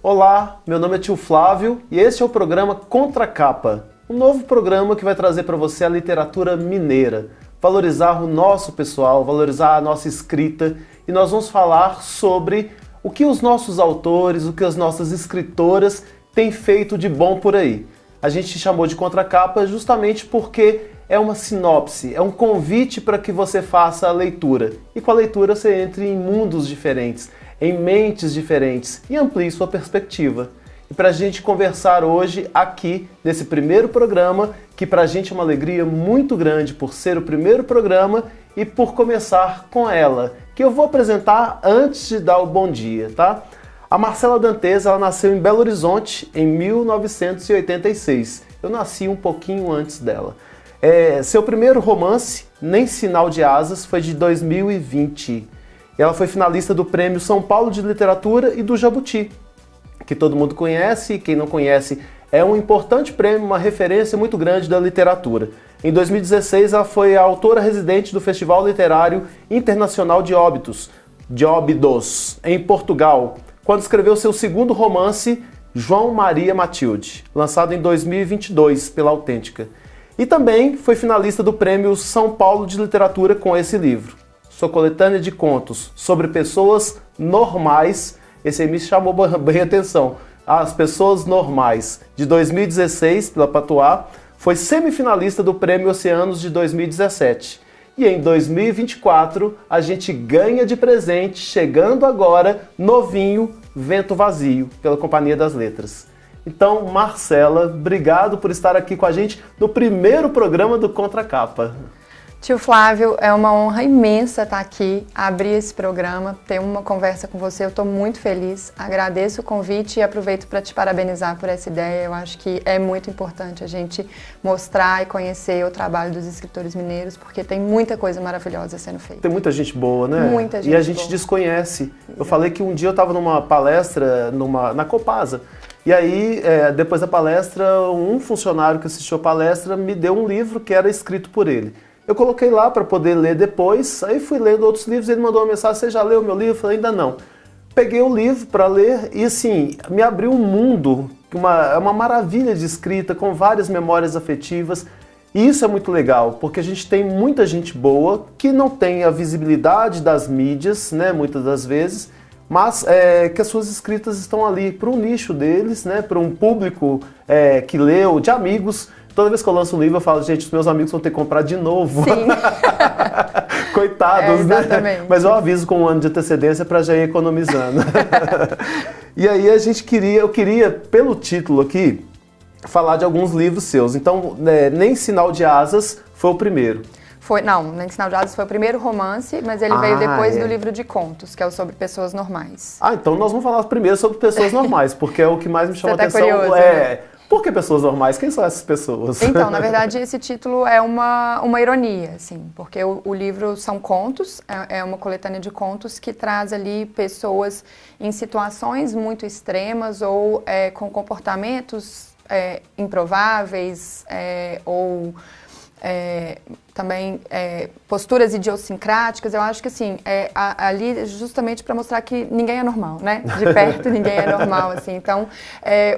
Olá, meu nome é Tio Flávio e este é o programa Contracapa, um novo programa que vai trazer para você a literatura mineira, valorizar o nosso pessoal, valorizar a nossa escrita, e nós vamos falar sobre o que os nossos autores, o que as nossas escritoras têm feito de bom por aí. A gente chamou de Contracapa justamente porque é uma sinopse, é um convite para que você faça a leitura. E com a leitura você entre em mundos diferentes, em mentes diferentes e amplie sua perspectiva. E para a gente conversar hoje aqui, nesse primeiro programa, que para a gente é uma alegria muito grande por ser o primeiro programa e por começar com ela, que eu vou apresentar antes de dar o bom dia, tá? A Marcela Dantes, ela nasceu em Belo Horizonte em 1986. Eu nasci um pouquinho antes dela. Seu primeiro romance, Nem Sinal de Asas, foi de 2020. Ela foi finalista do Prêmio São Paulo de Literatura e do Jabuti, que todo mundo conhece, e quem não conhece é um importante prêmio, uma referência muito grande da literatura. Em 2016, ela foi a autora residente do Festival Literário Internacional de Óbidos, em Portugal, quando escreveu seu segundo romance, João Maria Matilde, lançado em 2022 pela Autêntica. E também foi finalista do Prêmio São Paulo de Literatura com esse livro. Sua coletânea de contos sobre pessoas normais, esse aí me chamou bem a atenção, As Pessoas Normais, de 2016, pela Patuá, foi semifinalista do Prêmio Oceanos de 2017. E em 2024, a gente ganha de presente, chegando agora, novinho, Vento Vazio, pela Companhia das Letras. Então, Marcela, obrigado por estar aqui com a gente no primeiro programa do Contracapa. Tio Flávio, é uma honra imensa estar aqui, abrir esse programa, ter uma conversa com você. Eu estou muito feliz, agradeço o convite e aproveito para te parabenizar por essa ideia. Eu acho que é muito importante a gente mostrar e conhecer o trabalho dos escritores mineiros, porque tem muita coisa maravilhosa sendo feita. Tem muita gente boa, né? Muita gente boa. E a gente boa. Desconhece. Exato. Eu falei que um dia eu estava numa palestra na Copasa, e aí, depois da palestra, um funcionário que assistiu a palestra me deu um livro que era escrito por ele. Eu coloquei lá para poder ler depois, aí fui lendo outros livros, ele mandou uma mensagem: você já leu meu livro? Eu falei: ainda não. Peguei o livro para ler e assim, me abriu um mundo, uma maravilha de escrita, com várias memórias afetivas. E isso é muito legal, porque a gente tem muita gente boa que não tem a visibilidade das mídias, né, muitas das vezes, mas que as suas escritas estão ali para um nicho deles, né, para um público que leu, de amigos. Toda vez que eu lanço um livro, eu falo: gente, os meus amigos vão ter que comprar de novo. Sim. Coitados, exatamente. Né? Mas eu aviso com um ano de antecedência para já ir economizando. E aí eu queria, pelo título aqui, falar de alguns livros seus. Então, Nem Sinal de Asas foi o primeiro. Nem Sinal de Asas foi o primeiro romance, mas ele veio depois do livro de contos, que é o sobre pessoas normais. Então nós vamos falar primeiro sobre pessoas normais, porque é o que mais me chama atenção. Curioso, né? Por que pessoas normais? Quem são essas pessoas? Então, na verdade, esse título é uma ironia, assim, porque o livro são contos, é uma coletânea de contos que traz ali pessoas em situações muito extremas ou com comportamentos improváveis ou também posturas idiosincráticas. Eu acho que assim, ali justamente para mostrar que ninguém é normal, né? De perto ninguém é normal, assim. Então,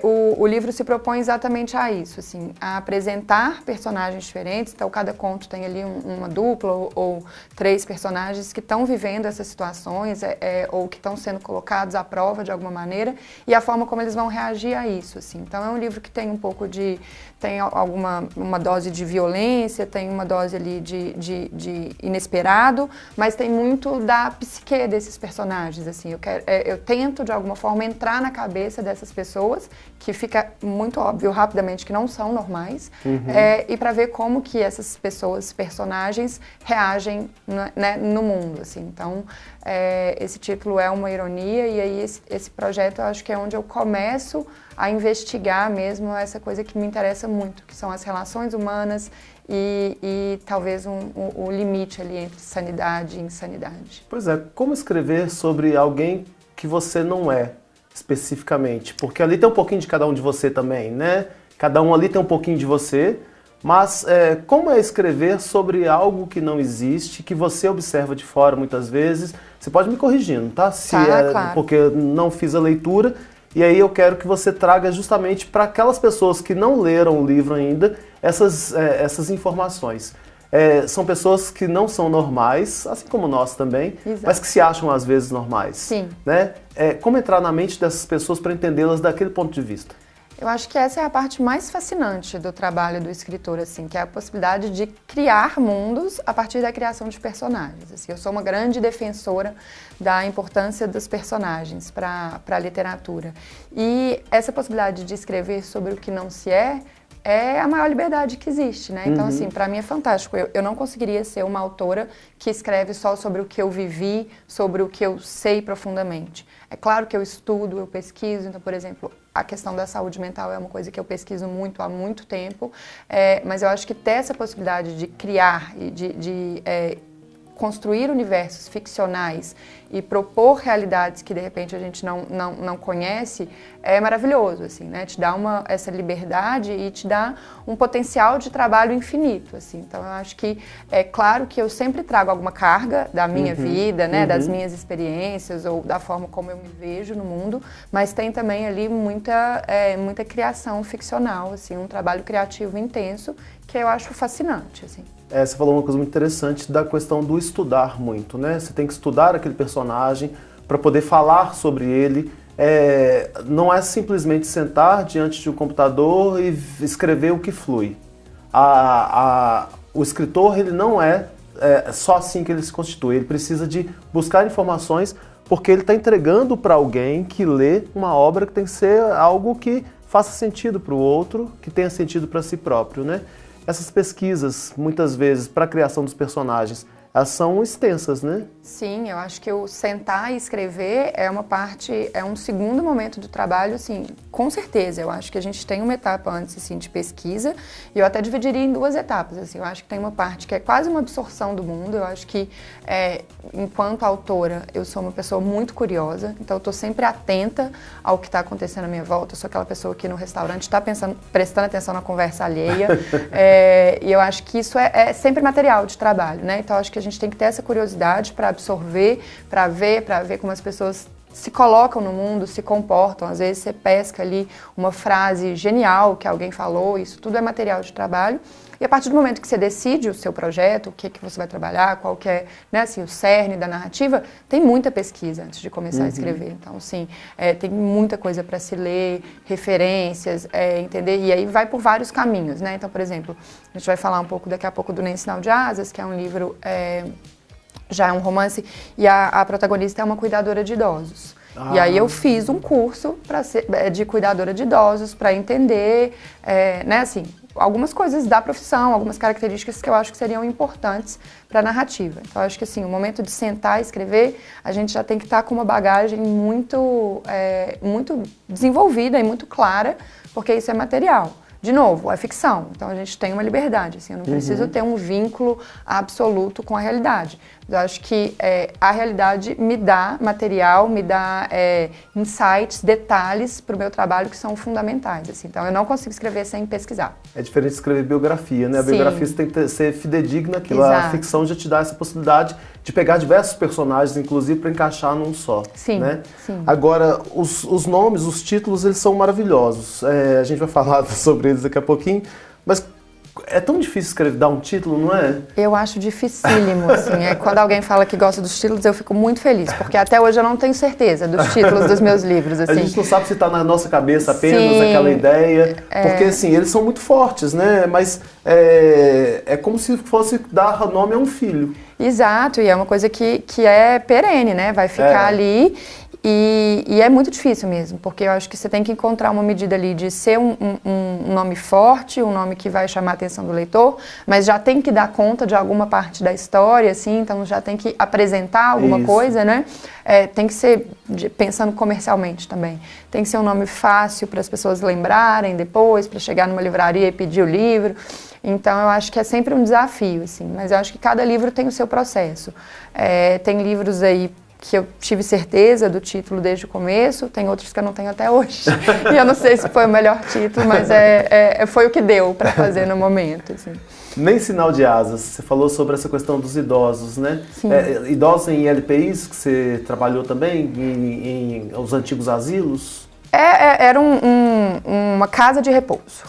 o livro se propõe exatamente a isso, assim, a apresentar personagens diferentes. Então, cada conto tem ali uma dupla ou três personagens que estão vivendo essas situações ou que estão sendo colocados à prova de alguma maneira e a forma como eles vão reagir a isso, assim. Então, é um livro que tem um pouco tem uma dose de violência, tem uma dose ali de inesperado, mas tem muito da psique desses personagens, assim. Eu tento, de alguma forma, entrar na cabeça dessas pessoas, que fica muito óbvio rapidamente que não são normais, e para ver como que essas pessoas, personagens, reagem, né, no mundo, assim. Então, esse título é uma ironia, e aí esse projeto eu acho que é onde eu começo a investigar mesmo essa coisa que me interessa muito, que são as relações humanas e talvez o limite ali entre sanidade e insanidade. Pois é, como escrever sobre alguém que você não é, especificamente? Porque ali tem um pouquinho de cada um de você também, né? Cada um ali tem um pouquinho de você, mas como é escrever sobre algo que não existe, que você observa de fora muitas vezes? Você pode me corrigindo, tá? Claro. Porque eu não fiz a leitura E aí eu quero que você traga justamente para aquelas pessoas que não leram o livro ainda essas informações. São pessoas que não são normais, assim como nós também, Exato. Mas que se acham às vezes normais. Sim. Né? Como entrar na mente dessas pessoas para entendê-las daquele ponto de vista? Eu acho que essa é a parte mais fascinante do trabalho do escritor, assim, que é a possibilidade de criar mundos a partir da criação de personagens. Assim, eu sou uma grande defensora da importância dos personagens para a literatura. E essa possibilidade de escrever sobre o que não se é a maior liberdade que existe, né? Então, assim, para mim é fantástico. Eu não conseguiria ser uma autora que escreve só sobre o que eu vivi, sobre o que eu sei profundamente. É claro que eu estudo, eu pesquiso. Então, por exemplo, a questão da saúde mental é uma coisa que eu pesquiso muito há muito tempo. Mas eu acho que ter essa possibilidade de criar e de construir universos ficcionais e propor realidades que de repente a gente não conhece é maravilhoso, assim, né? Te dá essa liberdade e te dá um potencial de trabalho infinito, assim. Então eu acho que é claro que eu sempre trago alguma carga da minha vida, né? Das minhas experiências ou da forma como eu me vejo no mundo, mas tem também ali muita criação ficcional, assim, um trabalho criativo intenso que eu acho fascinante, assim. Você falou uma coisa muito interessante da questão do estudar muito, né? Você tem que estudar aquele personagem para poder falar sobre ele. Não é simplesmente sentar diante de um computador e escrever o que flui. O escritor, ele não é só assim que ele se constitui. Ele precisa de buscar informações porque ele está entregando para alguém que lê uma obra que tem que ser algo que faça sentido para o outro, que tenha sentido para si próprio, né? Essas pesquisas, muitas vezes, para a criação dos personagens, elas são extensas, né? Sim, eu acho que o sentar e escrever é um segundo momento do trabalho, assim, com certeza. Eu acho que a gente tem uma etapa antes, assim, de pesquisa, e eu até dividiria em duas etapas, assim. Eu acho que tem uma parte que é quase uma absorção do mundo. Eu acho que, enquanto autora, eu sou uma pessoa muito curiosa, então eu estou sempre atenta ao que está acontecendo à minha volta. Eu sou aquela pessoa que no restaurante está prestando atenção na conversa alheia, e eu acho que isso é sempre material de trabalho, né? Então eu acho que a gente tem que ter essa curiosidade para absorver, para ver como as pessoas se colocam no mundo, se comportam. Às vezes você pesca ali uma frase genial que alguém falou, isso tudo é material de trabalho. E a partir do momento que você decide o seu projeto, o que você vai trabalhar, qual que é, né, assim, o cerne da narrativa, tem muita pesquisa antes de começar a escrever. Então, sim, tem muita coisa para se ler, referências, entender, e aí vai por vários caminhos, né? Então, por exemplo, a gente vai falar um pouco daqui a pouco do Nem Sinal de Asas, que é um livro, já é um romance, e a protagonista é uma cuidadora de idosos. E aí eu fiz um curso de cuidadora de idosos para entender, né, assim, algumas coisas da profissão, algumas características que eu acho que seriam importantes para a narrativa. Então, eu acho que assim, o momento de sentar e escrever, a gente já tem que estar com uma bagagem muito desenvolvida e muito clara, porque isso é material. De novo, é ficção, então a gente tem uma liberdade, assim, eu não preciso ter um vínculo absoluto com a realidade. Eu acho que a realidade me dá material, me dá insights, detalhes para o meu trabalho que são fundamentais. Assim. Então eu não consigo escrever sem pesquisar. É diferente de escrever biografia, né? A Sim. biografia você tem que ser fidedigna àquilo. Exato. A ficção já te dá essa possibilidade de pegar diversos personagens, inclusive, para encaixar num só. Sim, né? sim. Agora, os nomes, os títulos, eles são maravilhosos. A gente vai falar sobre eles daqui a pouquinho, mas é tão difícil dar um título, não é? Eu acho dificílimo, assim. Quando alguém fala que gosta dos títulos, eu fico muito feliz, porque até hoje eu não tenho certeza dos títulos dos meus livros, assim. A gente não sabe se está na nossa cabeça apenas Sim, aquela ideia, porque, assim, eles são muito fortes, né? Mas é como se fosse dar nome a um filho. Exato, e é uma coisa que é perene, né? Vai ficar ali. E é muito difícil mesmo, porque eu acho que você tem que encontrar uma medida ali de ser um nome forte, um nome que vai chamar a atenção do leitor, mas já tem que dar conta de alguma parte da história, assim, então já tem que apresentar alguma coisa, né? Tem que ser, pensando comercialmente também, tem que ser um nome fácil para as pessoas lembrarem depois, para chegar numa livraria e pedir o livro. Então, eu acho que é sempre um desafio, assim, mas eu acho que cada livro tem o seu processo. Tem livros aí que eu tive certeza do título desde o começo, tem outros que eu não tenho até hoje. E eu não sei se foi o melhor título, mas foi o que deu para fazer no momento. Assim. Nem Sinal de Asas, você falou sobre essa questão dos idosos, né? Sim. Idosos em LPIs, que você trabalhou também, em os antigos asilos? Era uma casa de repouso,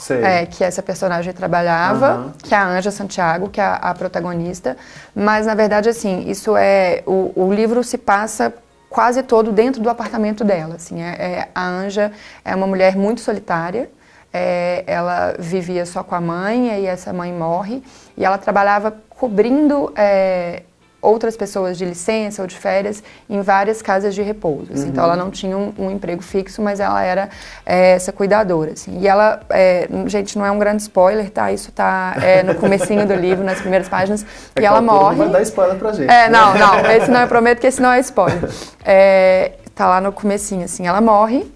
que essa personagem trabalhava, que é a Anja Santiago, que é a protagonista, mas na verdade assim, isso o livro se passa quase todo dentro do apartamento dela, assim, a Anja é uma mulher muito solitária, ela vivia só com a mãe, e aí essa mãe morre, e ela trabalhava cobrindo outras pessoas de licença ou de férias em várias casas de repouso. Assim. Então ela não tinha um emprego fixo, mas ela era essa cuidadora. Assim. E ela, gente, não é um grande spoiler, tá? Isso tá no comecinho do livro, nas primeiras páginas, e ela morre. Não vai dar spoiler pra gente. Não, esse não, eu prometo que esse não é spoiler. Tá lá no comecinho, assim, ela morre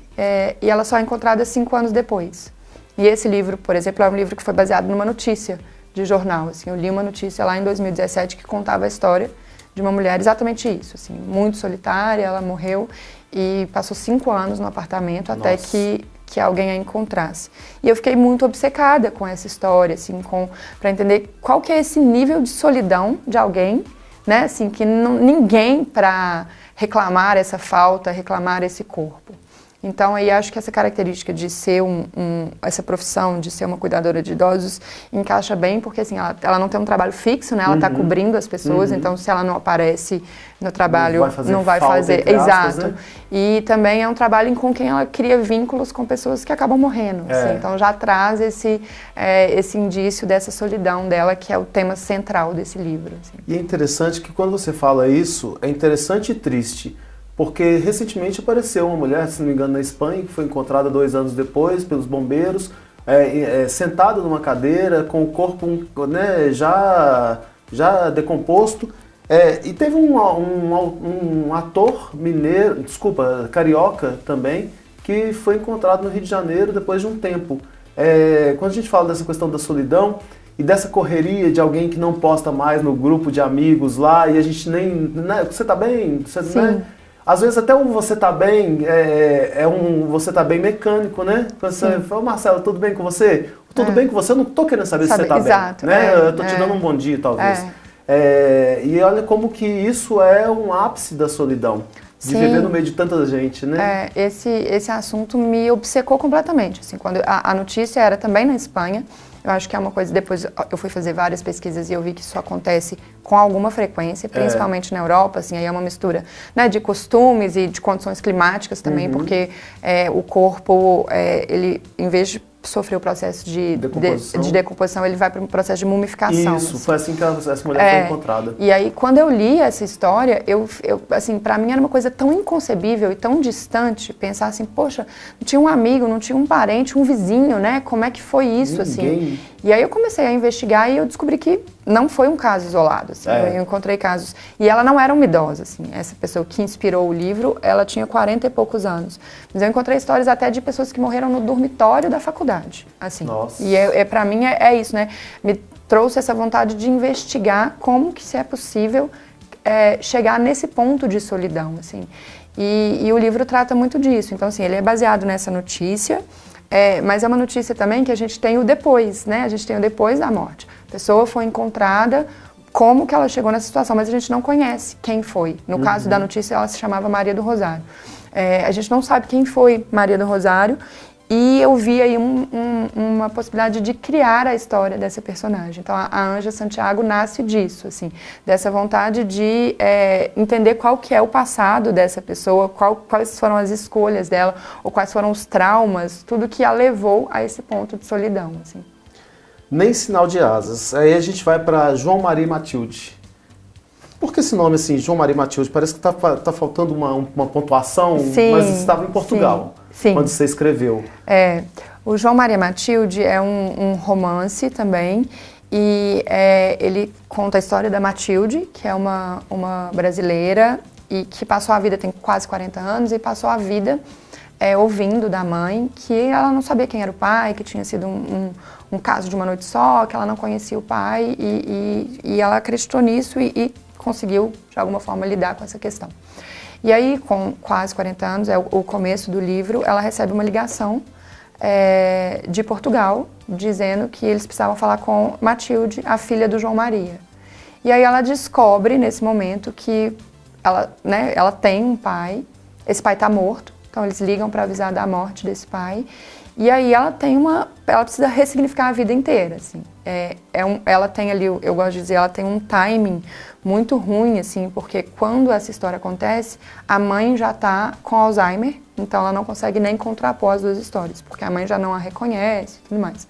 e ela só é encontrada 5 anos depois. E esse livro, por exemplo, é um livro que foi baseado numa notícia de jornal, assim, eu li uma notícia lá em 2017 que contava a história de uma mulher, exatamente isso, assim, muito solitária, ela morreu e passou 5 anos no apartamento até que alguém a encontrasse. E eu fiquei muito obcecada com essa história, assim, para entender qual que é esse nível de solidão de alguém, né, assim, que ninguém para reclamar essa falta, reclamar esse corpo. Então, aí acho que essa característica de ser essa profissão, de ser uma cuidadora de idosos, encaixa bem, porque assim, ela não tem um trabalho fixo, né? Ela está cobrindo as pessoas, então se ela não aparece no trabalho, não vai fazer. Exato. Né? E também é um trabalho com quem ela cria vínculos com pessoas que acabam morrendo. Assim, então já traz esse indício dessa solidão dela, que é o tema central desse livro. Assim. E é interessante que quando você fala isso, é interessante e triste. Porque recentemente apareceu uma mulher, se não me engano, na Espanha, que foi encontrada 2 anos depois pelos bombeiros, sentada numa cadeira, com o corpo né, já decomposto. E teve um ator mineiro, carioca também, que foi encontrado no Rio de Janeiro depois de um tempo. Quando a gente fala dessa questão da solidão e dessa correria de alguém que não posta mais no grupo de amigos lá, e a gente nem... Né, você tá bem? Você, né? Às vezes até o você tá bem você tá bem mecânico, né? Quando você fala, Marcelo, tudo bem com você? Tudo bem com você? Eu não tô querendo saber se você tá exato, bem. Né? Eu tô te dando um bom dia, talvez. E olha como que isso é um ápice da solidão. De viver no meio de tanta gente, né? Esse assunto me obcecou completamente. Assim, quando a notícia era também na Espanha. Eu acho que é uma coisa, depois eu fui fazer várias pesquisas e eu vi que isso acontece com alguma frequência, principalmente na Europa, assim, aí é uma mistura, né, de costumes e de condições climáticas também, porque o corpo, ele, em vez de sofrer o processo de decomposição, ele vai para um processo de mumificação. Isso, assim. Foi assim que essa mulher foi encontrada. E aí, quando eu li essa história, assim, para mim era uma coisa tão inconcebível e tão distante, pensar assim, poxa, não tinha um amigo, não tinha um parente, um vizinho, né? Como é que foi isso, assim? E aí eu comecei a investigar e eu descobri que não foi um caso isolado, assim, eu encontrei casos. E ela não era uma idosa, assim, essa pessoa que inspirou o livro, ela tinha 40 e poucos anos. Mas eu encontrei histórias até de pessoas que morreram no dormitório da faculdade, assim. Nossa. E pra mim é isso, né? Me trouxe essa vontade de investigar como que se é possível chegar nesse ponto de solidão, assim. E o livro trata muito disso. Então, assim, ele é baseado nessa notícia, mas é uma notícia também que a gente tem o depois, né? A gente tem o depois da morte. A pessoa foi encontrada, como que ela chegou nessa situação, mas a gente não conhece quem foi. No caso da notícia, ela se chamava Maria do Rosário. A gente não sabe quem foi Maria do Rosário e eu vi aí uma possibilidade de criar a história dessa personagem. Então, a Anja Santiago nasce disso, assim, dessa vontade de entender qual que é o passado dessa pessoa, quais foram as escolhas dela, ou quais foram os traumas, tudo que a levou a esse ponto de solidão, assim. Nem Sinal de Asas. Aí a gente vai para João Maria e Matilde. Por que esse nome assim, João Maria e Matilde? Parece que tá faltando uma pontuação, mas estava em Portugal, quando você escreveu. O João Maria e Matilde é um romance também, e ele conta a história da Matilde, que é uma brasileira, e que passou a vida, tem quase 40 anos, e passou a vida ouvindo da mãe que ela não sabia quem era o pai, que tinha sido um caso de uma noite só, que ela não conhecia o pai, e ela acreditou nisso e conseguiu, de alguma forma, lidar com essa questão. E aí, com quase 40 anos, o começo do livro, ela recebe uma ligação de Portugal, dizendo que eles precisavam falar com Matilde, a filha do João Maria. E aí ela descobre, nesse momento, que ela tem um pai, esse pai está morto, Então eles ligam para avisar da morte desse pai. E aí ela precisa ressignificar a vida inteira, assim. Ela tem ali, eu gosto de dizer, ela tem um timing muito ruim, assim, porque quando essa história acontece, a mãe já está com Alzheimer, então ela não consegue nem contrapor as duas histórias, porque a mãe já não a reconhece e tudo mais.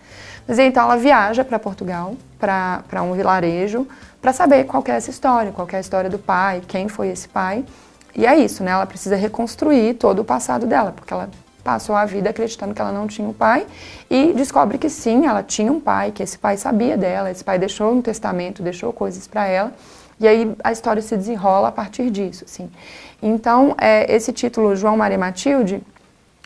Mas então ela viaja para Portugal, para um vilarejo, para saber qual que é essa história, qual que é a história do pai, quem foi esse pai. E é isso, né? Ela precisa reconstruir todo o passado dela, porque ela passou a vida acreditando que ela não tinha um pai e descobre que sim, ela tinha um pai, que esse pai sabia dela, esse pai deixou um testamento, deixou coisas para ela, e aí a história se desenrola a partir disso, assim. Então, esse título, João, Maria e Matilde,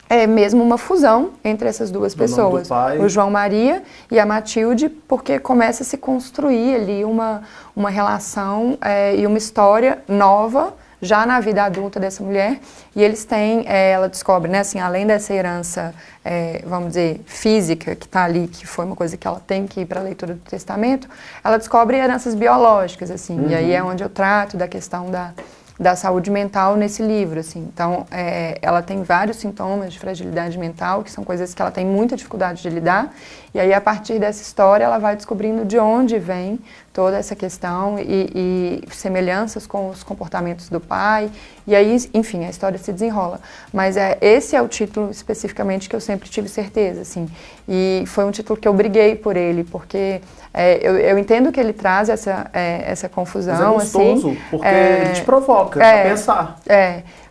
é mesmo uma fusão entre essas duas pessoas, o João Maria e a Matilde, porque começa a se construir ali uma relação e uma história nova, já na vida adulta dessa mulher, e eles têm, ela descobre, né, assim, além dessa herança, vamos dizer, física, que está ali, que foi uma coisa que ela tem que ir para a leitura do testamento, ela descobre heranças biológicas, assim, e aí é onde eu trato da questão da saúde mental nesse livro, assim. Então, ela tem vários sintomas de fragilidade mental, que são coisas que ela tem muita dificuldade de lidar, e aí, a partir dessa história, ela vai descobrindo de onde vem toda essa questão e semelhanças com os comportamentos do pai, e aí, enfim, a história se desenrola. Mas esse é o título, especificamente, que eu sempre tive certeza, assim, e foi um título que eu briguei por ele, porque eu entendo que ele traz essa confusão, mas é gostoso, assim, porque ele te provoca a pensar.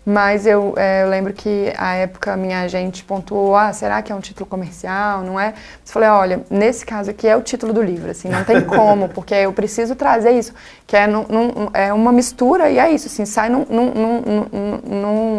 Mas eu lembro que, à época, minha agente pontuou, será que é um título comercial, não é? Eu falei, olha, nesse caso aqui é o título do livro, assim, não tem como, porque eu preciso trazer isso, que é uma mistura e é isso, assim, sai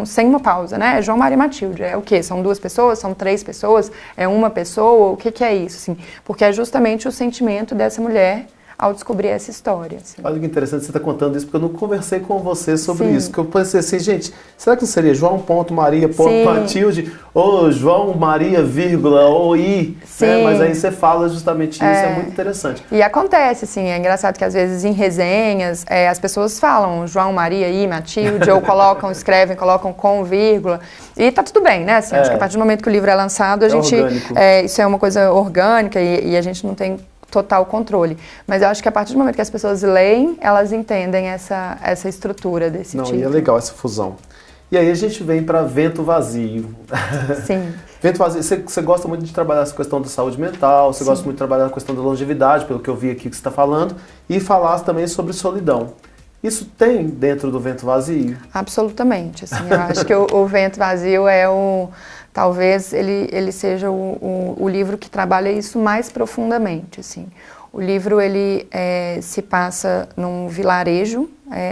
sem uma pausa, né? É João, Maria e Matilde, é o quê? São duas pessoas? São três pessoas? É uma pessoa? O que é isso, assim? Porque é justamente o sentimento dessa mulher ao descobrir essa história. Assim. Olha que interessante você estar contando isso, porque eu não conversei com você sobre isso, que eu pensei assim, gente, será que não seria João, Maria, Matilde, ou João, Maria, vírgula, ou I, né? Mas aí você fala justamente isso, é muito interessante. E acontece, assim, é engraçado que às vezes em resenhas as pessoas falam João, Maria, I, Matilde, ou escrevem, colocam com vírgula, e tá tudo bem, né? Assim, acho que a partir do momento que o livro é lançado, a gente, isso é uma coisa orgânica e a gente não tem total controle. Mas eu acho que a partir do momento que as pessoas leem, elas entendem essa estrutura desse título. E é legal essa fusão. E aí a gente vem para Vento Vazio. Sim. Vento Vazio, você gosta muito de trabalhar essa questão da saúde mental, você gosta muito de trabalhar a questão da longevidade, pelo que eu vi aqui que você está falando, e falar também sobre solidão. Isso tem dentro do Vento Vazio? Absolutamente. Assim, eu acho que o Vento Vazio talvez ele seja o livro que trabalha isso mais profundamente, assim. O livro, ele se passa num vilarejo,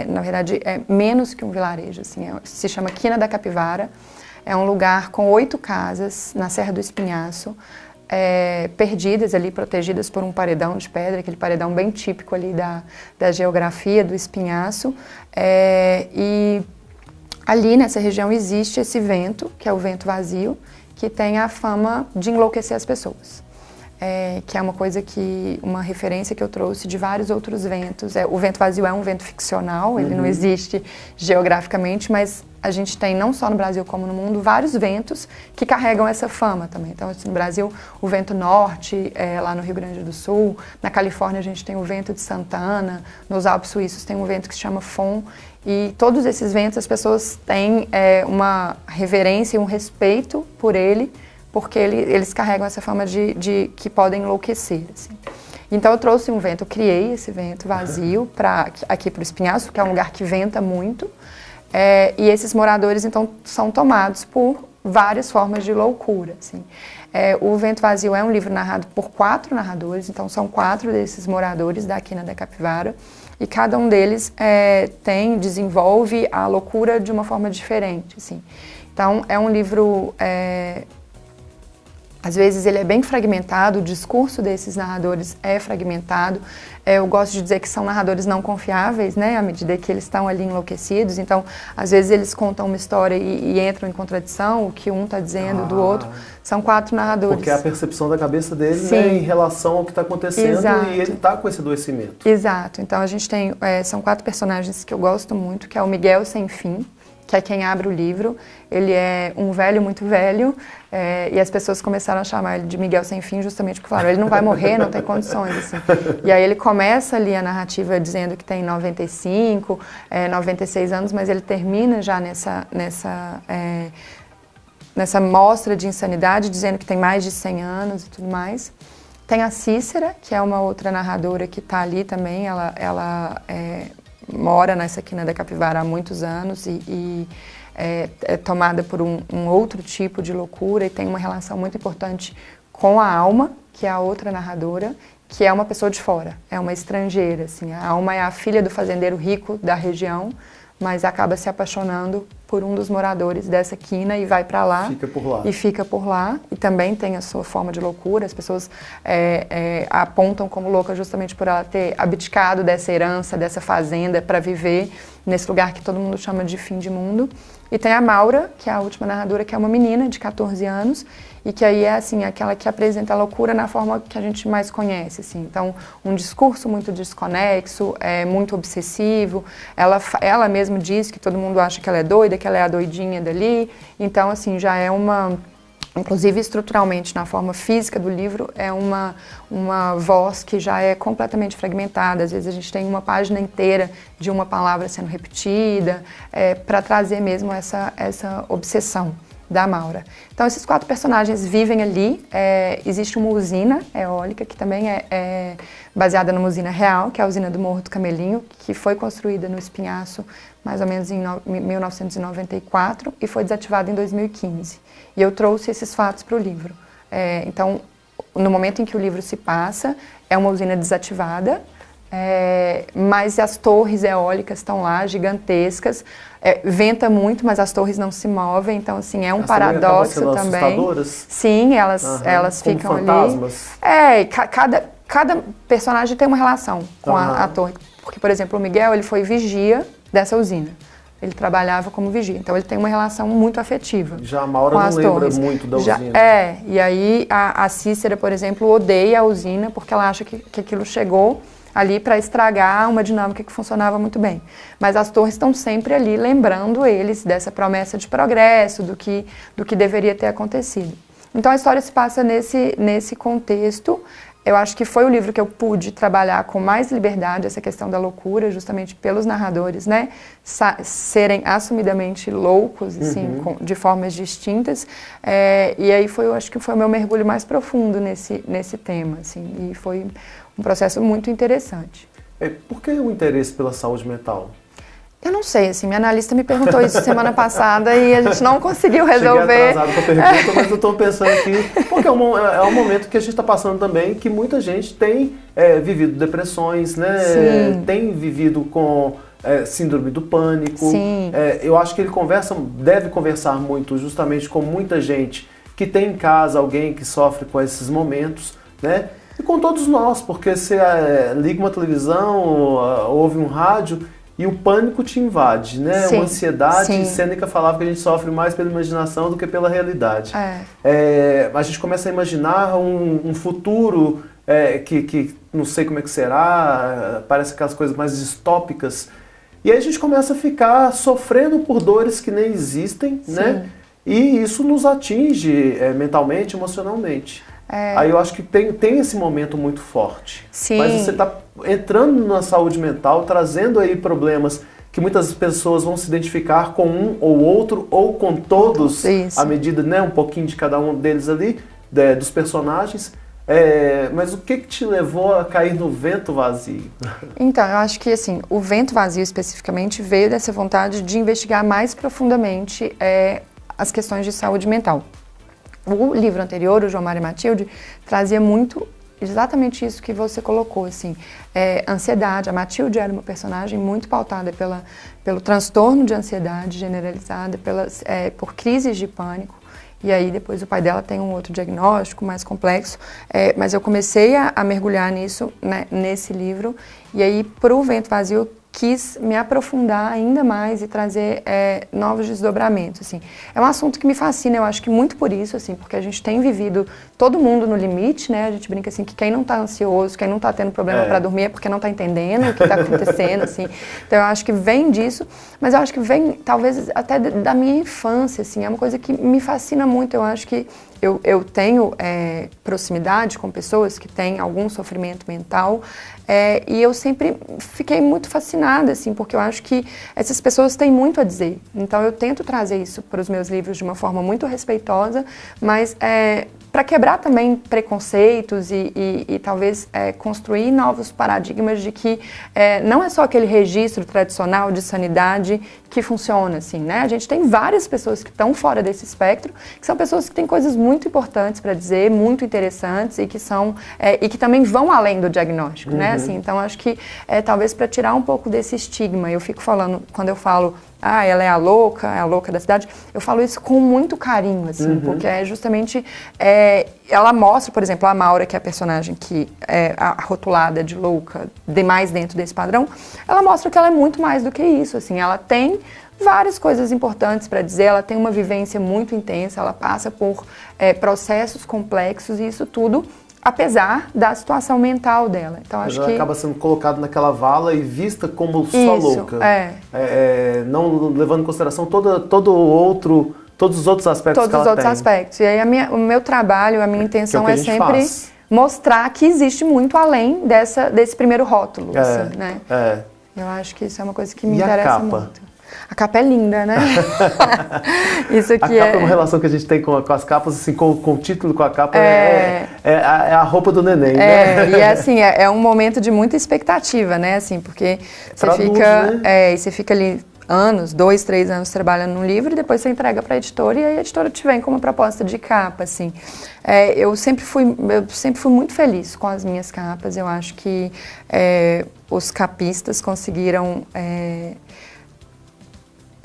na verdade é menos que um vilarejo, assim, se chama Quina da Capivara, é um lugar com 8 casas na Serra do Espinhaço, perdidas ali, protegidas por um paredão de pedra, aquele paredão bem típico ali da geografia do Espinhaço, e ali nessa região existe esse vento, que é o vento vazio, que tem a fama de enlouquecer as pessoas. Que é uma referência que eu trouxe de vários outros ventos. O vento vazio é um vento ficcional, ele não existe geograficamente, mas a gente tem, não só no Brasil como no mundo, vários ventos que carregam essa fama também. Então, assim, no Brasil, o vento norte, lá no Rio Grande do Sul, na Califórnia a gente tem o vento de Santa Ana, nos Alpes Suíços tem um vento que se chama Fon, e todos esses ventos as pessoas têm uma reverência e um respeito por ele, porque eles carregam essa fama de que podem enlouquecer, assim. Então eu trouxe um vento, eu criei esse vento vazio aqui para o Espinhaço, que é um lugar que venta muito, e esses moradores então são tomados por várias formas de loucura, assim. O Vento Vazio é um livro narrado por 4 narradores, então são 4 desses moradores da Quina da Capivara, e cada um deles desenvolve a loucura de uma forma diferente, assim. Então é um livro às vezes ele é bem fragmentado, o discurso desses narradores é fragmentado. Eu gosto de dizer que são narradores não confiáveis, né, à medida que eles estão ali enlouquecidos. Então, às vezes eles contam uma história e entram em contradição, o que um está dizendo do outro. São 4 narradores. Porque é a percepção da cabeça dele, né, em relação ao que está acontecendo. Exato. E ele está com esse adoecimento. Exato. Então, a gente tem, são 4 personagens que eu gosto muito, que é o Miguel Sem Fim, que é quem abre o livro. Ele é um velho muito velho, e as pessoas começaram a chamar ele de Miguel Sem Fim justamente porque falaram, ele não vai morrer, não tem condições, assim. E aí ele começa ali a narrativa dizendo que tem 95, 96 anos, mas ele termina já nessa mostra de insanidade, dizendo que tem mais de 100 anos e tudo mais. Tem a Cícera, que é uma outra narradora que está ali também, ela mora nessa quina da Capivara há muitos anos e é tomada por um outro tipo de loucura e tem uma relação muito importante com a Alma, que é a outra narradora, que é uma pessoa de fora, é uma estrangeira, assim. A Alma é a filha do fazendeiro rico da região, mas acaba se apaixonando por um dos moradores dessa quina e vai para lá. Fica por lá. E fica por lá. E também tem a sua forma de loucura. As pessoas a apontam como louca justamente por ela ter abdicado dessa herança, dessa fazenda, para viver nesse lugar que todo mundo chama de fim de mundo. E tem a Maura, que é a última narradora, que é uma menina de 14 anos, e que aí é assim, aquela que apresenta a loucura na forma que a gente mais conhece, assim. Então, um discurso muito desconexo, muito obsessivo. Ela mesma diz que todo mundo acha que ela é doida, que ela é a doidinha dali. Então, assim, já é uma... Inclusive, estruturalmente, na forma física do livro, é uma voz que já é completamente fragmentada. Às vezes a gente tem uma página inteira de uma palavra sendo repetida, para trazer mesmo essa obsessão da Maura. Então, esses 4 personagens vivem ali. Existe uma usina eólica, que também é baseada numa usina real, que é a usina do Morro do Camelinho, que foi construída no Espinhaço mais ou menos em 1994 e foi desativada em 2015. E eu trouxe esses fatos para o livro. Então, no momento em que o livro se passa, é uma usina desativada, mas as torres eólicas estão lá, gigantescas. Venta muito, mas as torres não se movem, então assim, é um paradoxo também. Assustadoras? Sim, elas como ficam fantasmas. Ali. Cada personagem tem uma relação com a torre. Porque, por exemplo, o Miguel, ele foi vigia dessa usina. Ele trabalhava como vigia, então ele tem uma relação muito afetiva. Já a Maura não lembra muito da usina. E aí a Cícera, por exemplo, odeia a usina porque ela acha que aquilo chegou ali para estragar uma dinâmica que funcionava muito bem. Mas as torres estão sempre ali lembrando eles dessa promessa de progresso, do que deveria ter acontecido. Então a história se passa nesse contexto. Eu acho que foi o livro que eu pude trabalhar com mais liberdade, essa questão da loucura, justamente pelos narradores, né? Serem assumidamente loucos, assim, de formas distintas. E aí eu acho que foi o meu mergulho mais profundo nesse tema, assim, e foi um processo muito interessante. Por que o interesse pela saúde mental? Eu não sei, assim, minha analista me perguntou isso semana passada e a gente não conseguiu resolver. Cheguei atrasado com a pergunta, mas eu estou pensando aqui, porque é um momento que a gente está passando também, que muita gente tem vivido depressões, né? Sim. Tem vivido com síndrome do pânico. Sim. Eu acho que ele deve conversar muito justamente com muita gente que tem em casa alguém que sofre com esses momentos, né? E com todos nós, porque você liga uma televisão, ouve um rádio, e o pânico te invade, né? Sim, uma ansiedade. sim. Sêneca falava que a gente sofre mais pela imaginação do que pela realidade. A gente começa a imaginar um futuro que não sei como é que será, parece aquelas coisas mais distópicas. E aí a gente começa a ficar sofrendo por dores que nem existem, né? E isso nos atinge mentalmente, emocionalmente. Aí eu acho que tem esse momento muito forte. Sim. Mas você está entrando na saúde mental, trazendo aí problemas que muitas pessoas vão se identificar com um ou outro, ou com todos, Isso. à medida, né, um pouquinho de cada um deles ali, dos personagens. Mas o que te levou a cair no Vento Vazio? Então, eu acho que assim, o Vento Vazio especificamente veio dessa vontade de investigar mais profundamente as questões de saúde mental. O livro anterior, o João Mário e Matilde, trazia muito exatamente isso que você colocou, assim, ansiedade. A Matilde era uma personagem muito pautada pelo transtorno de ansiedade generalizada, por crises de pânico. E aí depois o pai dela tem um outro diagnóstico mais complexo, mas eu comecei a mergulhar nisso, né, nesse livro. E aí, para o Vento Vazio, eu quis me aprofundar ainda mais e trazer novos desdobramentos, assim. É um assunto que me fascina, eu acho que muito por isso, assim, porque a gente tem vivido todo mundo no limite, né? A gente brinca assim que quem não está ansioso, quem não está tendo problema para dormir é porque não está entendendo o que está acontecendo, assim. Então eu acho que vem disso, mas eu acho que vem talvez até da minha infância, assim. É uma coisa que me fascina muito. Eu acho que eu tenho proximidade com pessoas que têm algum sofrimento mental e eu sempre fiquei muito fascinada, assim, porque eu acho que essas pessoas têm muito a dizer. Então eu tento trazer isso para os meus livros de uma forma muito respeitosa, mas para quebrar também preconceitos e talvez construir novos paradigmas de que não é só aquele registro tradicional de sanidade que funciona, assim, né? A gente tem várias pessoas que estão fora desse espectro, que são pessoas que têm coisas muito importantes para dizer, muito interessantes e que são e que também vão além do diagnóstico, né? Assim, então acho que talvez para tirar um pouco desse estigma, eu fico falando, quando eu falo ela é a louca da cidade, eu falo isso com muito carinho, assim, porque é justamente, ela mostra, por exemplo, a Maura, que é a personagem que é rotulada de louca, demais dentro desse padrão, ela mostra que ela é muito mais do que isso, assim, ela tem várias coisas importantes para dizer, ela tem uma vivência muito intensa, ela passa por processos complexos e isso tudo apesar da situação mental dela. Então, acho que acaba sendo colocada naquela vala e vista como só isso, louca. Não levando em consideração todos os outros aspectos que ela tem. Todos os outros aspectos. E aí o meu trabalho, a minha intenção é sempre mostrar que existe muito além desse primeiro rótulo. Assim, né? Eu acho que isso é uma coisa que me interessa muito. A capa é linda, né? Isso aqui a capa é uma relação que a gente tem com as capas, assim, com o título, com a capa, é a roupa do neném, né? E assim, é um momento de muita expectativa, né? Assim, porque você fica ali anos, 2, 3 anos trabalhando num livro e depois você entrega para a editora e a editora te vem com uma proposta de capa, assim. Eu sempre fui muito feliz com as minhas capas. Eu acho que os capistas conseguiram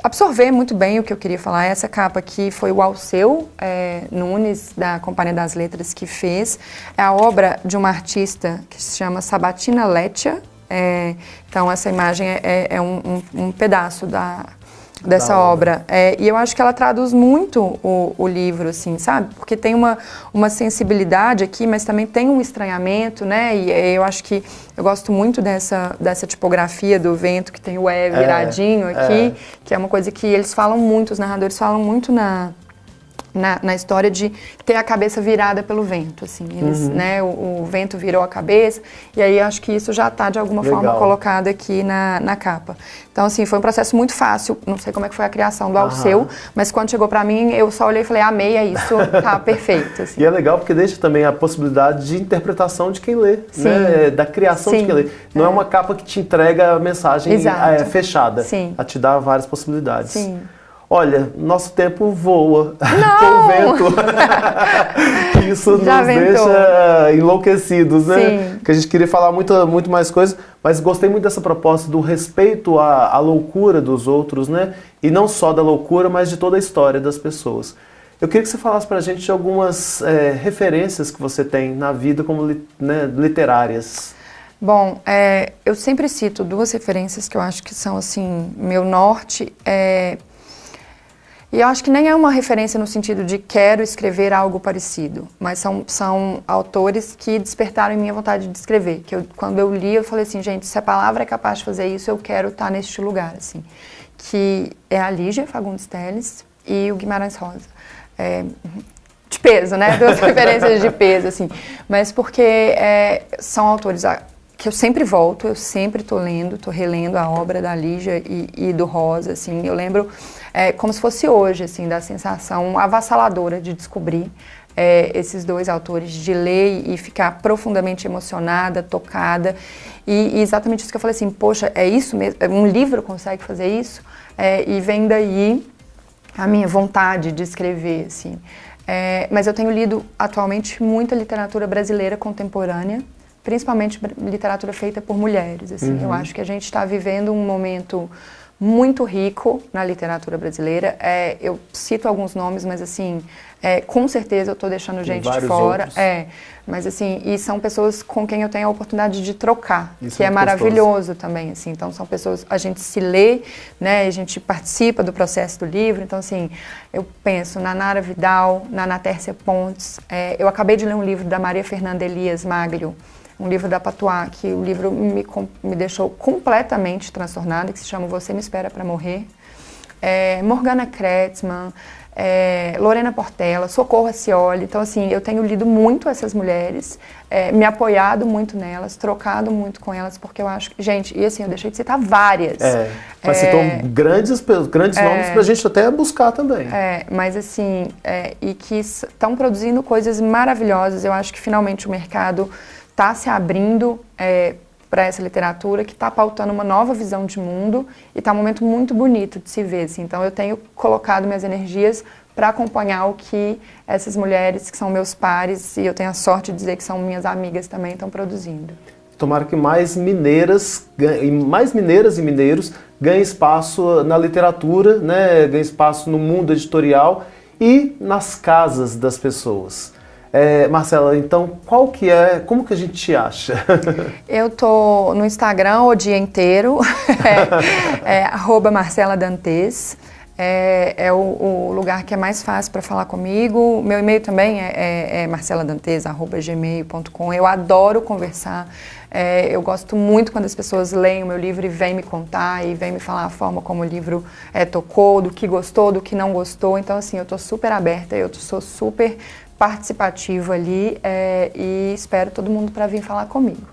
absorver muito bem o que eu queria falar. Essa capa aqui foi o Alceu Nunes, da Companhia das Letras, que fez. É a obra de uma artista que se chama Sabatina Leccia. Então, essa imagem é um pedaço dessa obra. E eu acho que ela traduz muito o livro, assim, sabe? Porque tem uma sensibilidade aqui, mas também tem um estranhamento, né? E eu acho que eu gosto muito dessa tipografia do vento, que tem o viradinho aqui, que é uma coisa que eles falam muito, os narradores falam muito na história de ter a cabeça virada pelo vento, assim, eles, né, o vento virou a cabeça, e aí acho que isso já está de alguma forma colocado aqui na capa. Então, assim, foi um processo muito fácil, não sei como é que foi a criação do Alceu, mas quando chegou pra mim, eu só olhei e falei, amei, é isso, tá perfeito. Assim. E é legal porque deixa também a possibilidade de interpretação de quem lê, né? Da criação de quem lê. Não é uma capa que te entrega a mensagem fechada, ela te dá várias possibilidades. Sim. Olha, nosso tempo voa com o vento. Isso nos deixa enlouquecidos, né? Sim. Que a gente queria falar muito mais coisas, mas gostei muito dessa proposta do respeito à loucura dos outros, né? E não só da loucura, mas de toda a história das pessoas. Eu queria que você falasse pra gente de algumas referências que você tem na vida como literárias. Bom, eu sempre cito 2 referências que eu acho que são, assim, meu norte. E eu acho que nem é uma referência no sentido de quero escrever algo parecido, mas são autores que despertaram em mim a vontade de escrever. Quando eu li, eu falei assim, gente, se a palavra é capaz de fazer isso, eu quero estar neste lugar, assim. Que é a Lígia Fagundes Telles e o Guimarães Rosa. De peso, né? 2 referências de peso, assim. Mas porque são autores que eu sempre volto, eu sempre tô relendo a obra da Lígia e do Rosa, assim. Eu lembro como se fosse hoje, assim, da sensação avassaladora de descobrir esses 2 autores, de ler e ficar profundamente emocionada, tocada. E exatamente isso que eu falei assim, poxa, é isso mesmo? Um livro consegue fazer isso? E vem daí a minha vontade de escrever, assim. Mas eu tenho lido atualmente muita literatura brasileira contemporânea, principalmente literatura feita por mulheres, assim. Eu acho que a gente está vivendo um momento muito rico na literatura brasileira. Eu cito alguns nomes, mas assim, com certeza eu estou deixando gente de fora. Mas assim, e são pessoas com quem eu tenho a oportunidade de trocar, que é maravilhoso também, assim. Então são pessoas, a gente se lê, né, a gente participa do processo do livro. Então assim, eu penso na Nara Vidal, na Ana Tércia Pontes. Eu acabei de ler um livro da Maria Fernanda Elias Maglio, um livro da Patois, que o livro me deixou completamente transtornada, que se chama Você Me Espera Para Morrer. Morgana Kretzmann, Lorena Portela, Socorro Acioli. Então, assim, eu tenho lido muito essas mulheres, me apoiado muito nelas, trocado muito com elas, porque eu acho que, gente, e assim, eu deixei de citar várias. Mas citou grandes nomes pra gente até buscar também. Mas assim, e que estão produzindo coisas maravilhosas. Eu acho que finalmente o mercado está se abrindo para essa literatura, que está pautando uma nova visão de mundo, e está um momento muito bonito de se ver. Assim. Então eu tenho colocado minhas energias para acompanhar o que essas mulheres, que são meus pares, e eu tenho a sorte de dizer que são minhas amigas também, estão produzindo. Tomara que mais mineiras e mineiros ganhem espaço na literatura, né? Ganhem espaço no mundo editorial e nas casas das pessoas. Marcela, então, como que a gente te acha? Eu tô no Instagram o dia inteiro, @MarcelaDantes, é o lugar que é mais fácil para falar comigo. Meu e-mail também é marceladantes@gmail.com. Eu adoro conversar, eu gosto muito quando as pessoas leem o meu livro e vêm me contar, e vêm me falar a forma como o livro tocou, do que gostou, do que não gostou. Então, assim, eu tô super aberta, eu sou super participativo ali, e espero todo mundo para vir falar comigo.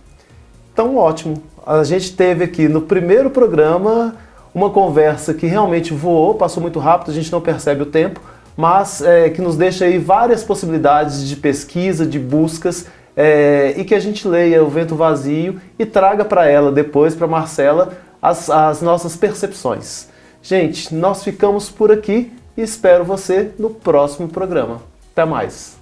Então, ótimo. A gente teve aqui no primeiro programa uma conversa que realmente voou, passou muito rápido, a gente não percebe o tempo, mas que nos deixa aí várias possibilidades de pesquisa, de buscas, e que a gente leia O Vento Vazio e traga para ela depois, para Marcela, as nossas percepções. Gente, nós ficamos por aqui e espero você no próximo programa. Até mais!